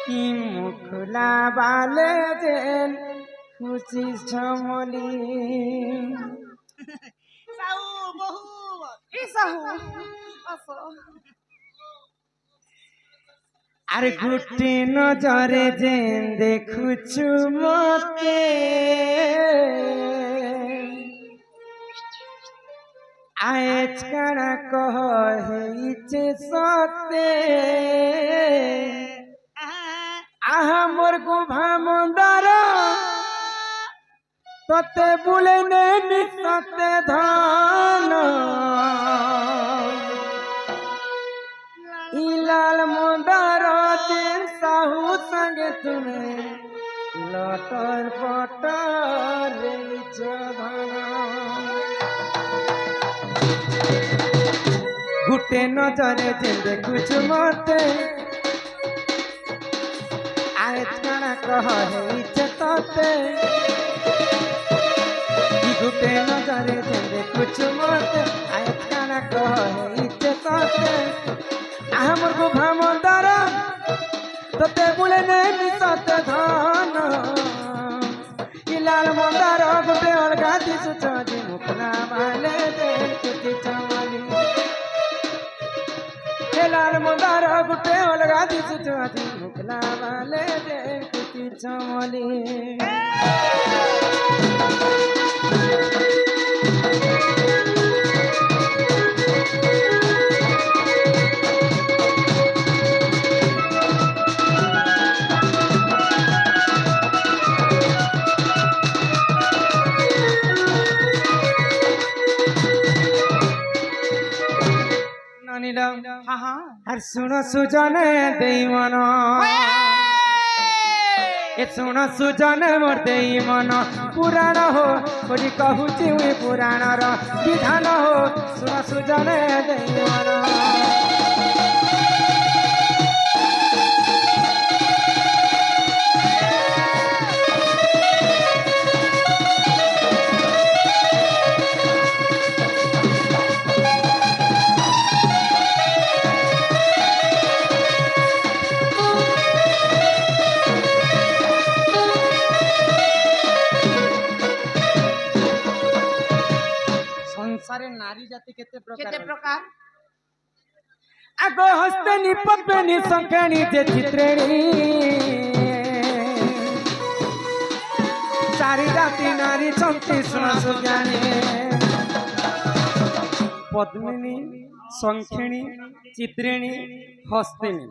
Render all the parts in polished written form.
কি মুখলা বালে দেন খুশি সমলি সাহু বহু সাহু আর গুটি নজরে যেন দেখুছু মতে আজ কারা কহ হেইছে সতে আহা মোর গুভা মন্দার ততে বুলে নে সতে ধন ইলাল মন্দার দিন সাহু সঙ্গে তুমি লটর পটর রেইছ ধন গুটে নজরে যে দেখুছু মতে আজ কানা কহ হেইছে ততে গুটে নজরে যে দেখুছু মতে আজ কানা কহ হেইছে ততে আমার গুভা মন্দার তোতে বুলে নেই সতে ধন ইলাল মন্দার গুটে অলগা দিশুছ যে মুখনা বালে দেখুছি চমলি লাল মন্দার গুটে অলগা দিশুছ যে মুখনা বালে দেখুছি চমলি আর শুনো সুজনে দেই মন এ শুনো সুজনে মোর দেই মন পুরাণ হো করি কহুছি মুই পুরাণর বিধান হো শুনো সুজনে দেই মন संसारे नारी जाति केते प्रकार आगो हस्तनी पद्मनी संकेणी जे चित्रेणी चारि जाति नारी चंती सुना सुज्ञानी पद्मिनी संखेणी चित्रेणी हस्तिनी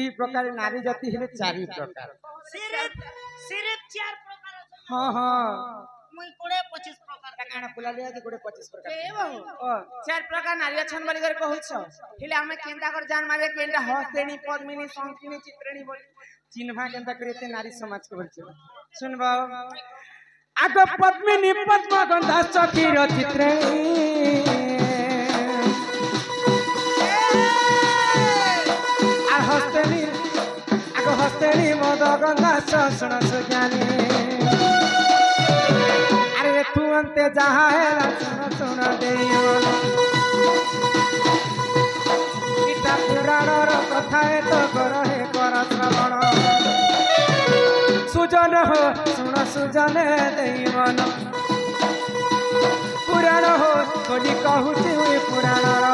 ई प्रकार नारी जाति हेले चारि प्रकार सिर्फ 4 प्रकार हां हां मुई 20-25 प्रकार काना फुला लिया जे 20-25 प्रकार ए बहु 4 प्रकार नारी अछन बोली कर कहू छ हेले हमें केंदा कर जान मारे केंदा हस्तेनी पद्मिनी संकिनी चित्रेणी बोली चिन्हा केंदा करते नारी समाज के बोलछे सुन बाओ आगो पद्मिनी पद्म गंधा सखीर चित्रेणी आ हस्तेनी आगो हस्तेनी मद गंधा सुन सुज्ञानी तू अंते जहा है सुन सुन देयो गीता पुराणर कथा है तो कर हे कर श्रवण सुजन हो सुन सुजन देई मन पुराण हो कोडी कहूची हुई पुराणर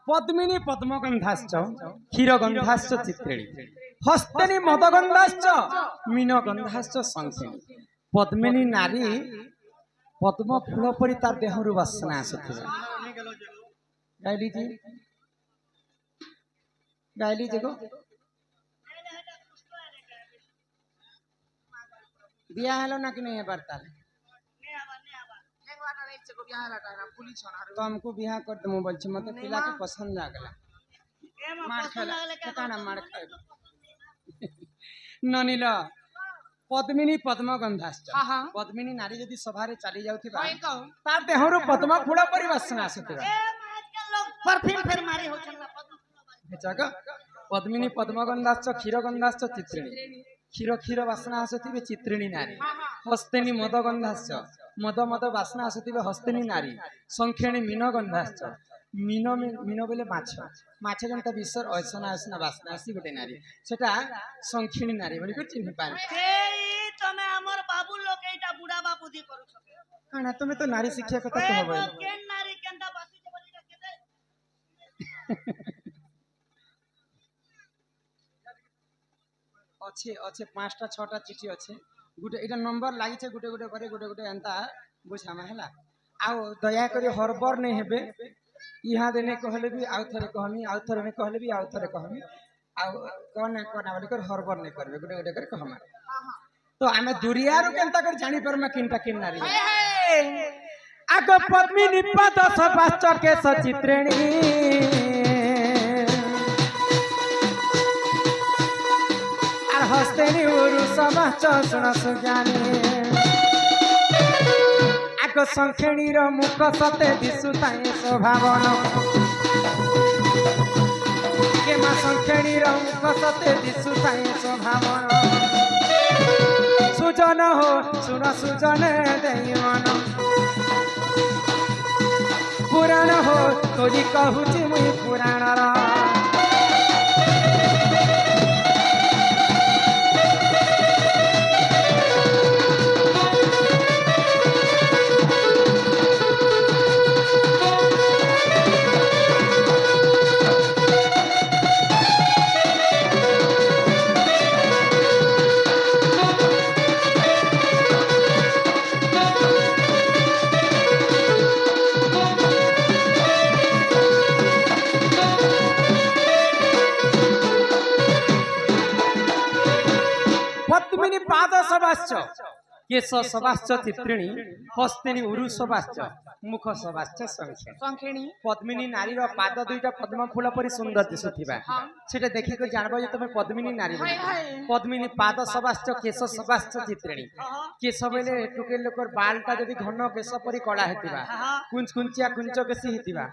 पद्मिनी पद्मगंधाश्च क्षीरगंधाश्च चित्रेणी हस्तेनी मदगंधाश्च मीनगंधाश्च संखेणी पद्मिनी नारी पद्म फूल परी तार देहरु वासना आसुथिबा गाइली जे गो बिया हेलो ना कि नहीं हेबार तार तो हमको बिहा कर दमु बोल छ मते पिला के पसंद लागला मार खाइला काना मार खाइला ननिल पद्मिनी पद्मगंधाश्च हाँ हाँ पद्मिनी नारी जदि सभारे चली जाउथिबा कहीं कहो तार देहरु पद्म फूल परि वासना आसुथिबा आजकल लोग परफ्यूम फेर मारी हो छन हेचक पद्मिनी पद्मगंधाश्च क्षीरगंधाश्च चित्रिणी क्षीर क्षीर वासना आसुथिबे चित्रिणी नारी हस्तिनी मदगंधाश्च मद मद वासना आसुथिबे हस्तिनी नारी संखेणी मीनगंधाश्च मीन मीन बोले माछ माछ जंता विश्वर ऐसना ऐसना वासना आसी गोटे नारी सेटा संखेणी नारी बोली चिन्ह पाए এই তুমি আমার বাবু লোক এইটা বুড়া বাবু দি করছ काना तुमे तो नारी शिक्षा कथा ए कहबे কেন নারী কেনটা বাসি যে বলি রাখে अच्छे अच्छे पांचटा छटा चिठी अच्छे गुटे एटा नंबर लागिছে गुटे गुटे करे गुटे गुटे एंता बुझामा हला आउ दया करी हरबर नहीं हेबे इहा देने कहले भी आउ थरे कहमी आउ थरे ने कहले भी आउ थरे कहमी आउ कोना कोना बोली कर हरबर नहीं करबे गुटे गुटे करे कहमा तो आमे दुरियारो केनता कर जानी परमा किनटा किन नारी आगो पद्मिनी पद सपाच के सचित्रिणी हस्तेनी उरु समाच सुन सुजानी आगो संखेणी रो मुख सते दिसु ताए स्वभावन के मा संखेणी रो मुख सते दिसु ताए स्वभावन सुजन हो सुन सुजन दैवन पुराण हो तोरी कहूची मुई पुराण रा पद्मिनी पाद सभाश्च केश सभाश्च चित्रिणी हस्तिनी उरु सभाश्च मुख सभाश्च संख्या संखेणी पद्मिनी नारी रो पाद दुईटा पद्म फूल परि सुंदर दिसुथिबा सेटा देखि को जानबो जे तमे पद्मिनी नारी हाय हाय पद्मिनी पाद सभाश्च केश सभाश्च चित्रिणी केश बेले टुके लोकर बालटा जदि घन केश परि कला हेतिबा कुंच कुंचिया कुंच केसी हेतिबा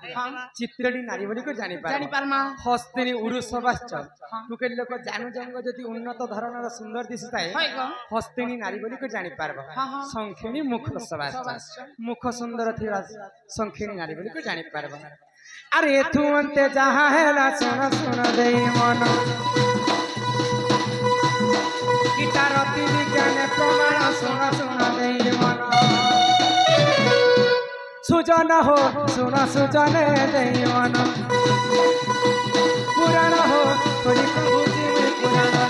चित्रिणी नारी बोली को जानि जानी पारमा हस्तिनी उरु सभाश्च टुके लोक जानू जंग जदि उन्नत धरणर सुंदर दिसुताए हाय गो हस्तिनी नारी बोली को जानि पारबो संखेणी मुख सभाश्च मुख सुंदर थिबा संखेणी नारी बोली को जानि पारबो अरे तू अंते जहा हैला सुन सुन देई मन गीता रति विज्ञान प्रमाण सुन सुन देई मन सुजन हो सुन सुजन देई मन पुराण हो तोरी कहूची मुई पुराण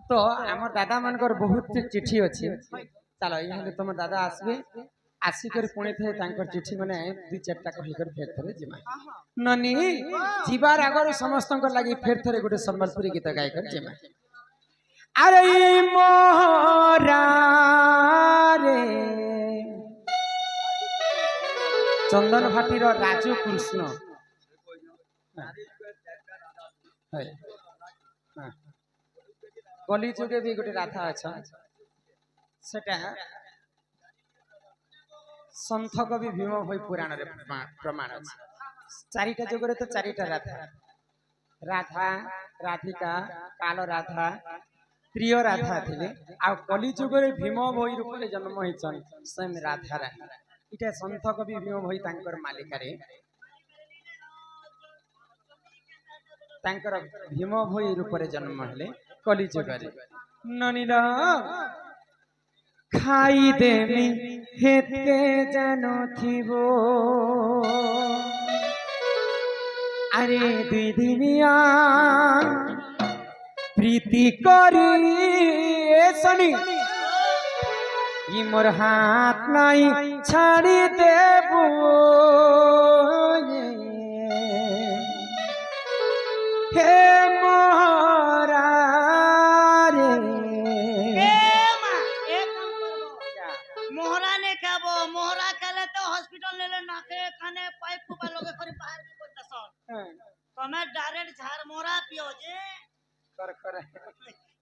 तो आम दादा मानकर बहुत चिठी अच्छी चलो यहाँ तुम दादा आसबे आसिकर पुणे थे तांकर चिठी माने दुई चारटा कहिकर फेर थरे जिमा ननी जीवार आगर समस्त लगी फेर थरे गोटे संबलपुरी गीत गायकर जिमा अरे मोहरा रे चंदन भाटीर राजू कृष्ण कली जुगे भी गोटे राधा अच्छा सेटा संथ कवि भीम भई पुराण रे प्रमाण अछि चारिटा जुगरे तो चारिटा राधा राधा राधिका काल राधा प्रिय राधा थिले आ कली जुगरे भीम भई रूप रे जन्म होइछन स्वयं राधा रानी इटा संथ कवि भीम भई तांकर मालिका रे तांकर भीम भई रूप रे जन्म हेले कली जुगरे ननिला खाई देमी हेते जानो थिबो अरे दुई दिनिया প্রীতি করি এ শনি ই মোর হাত নাই ছাড়ি দেব হে মোরা রে এ মা এ কাম করবো মোহরা নে খাবো মোহরা খেলে তো হসপিটাল নেলে নাকে কানে পাইপ ফুপা লগে করে বাহার কি করতেছ তুমি ডাইরেক্ট ঝাড় মোহরা পিও যে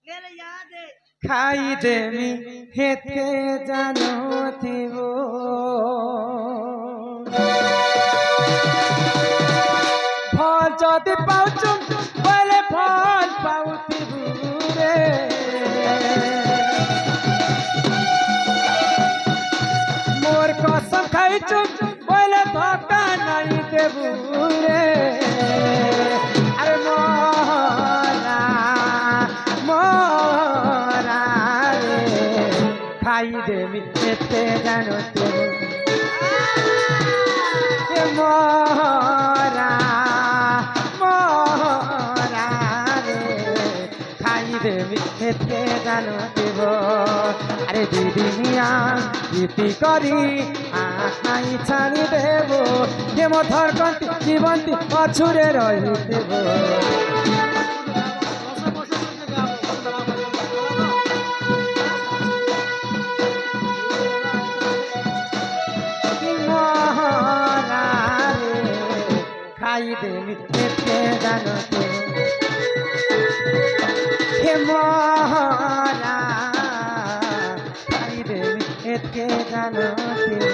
নেলে याद है খাই দেমি হেতে জানো থিব ফল যদি পাউছু বলে ফল পাউথিব রে মোর কসম খাইছু বলে ধোকা নাই দেবু রে আরে মোরা মোরা রে খাই দেমি হেতে জানো থিব মোরা মোরা রে খাই দেবি হেতে জানো দেব আরে দিদি মিয়া গীতি করি আই ছাড়ি দেব হে মথর কন্তি জীবন্তি অছুরে রহি দেব মোরা রে খাই দেবি হেতে জানো দেব হে মোরা খাই দেবি হেতে জানো দেব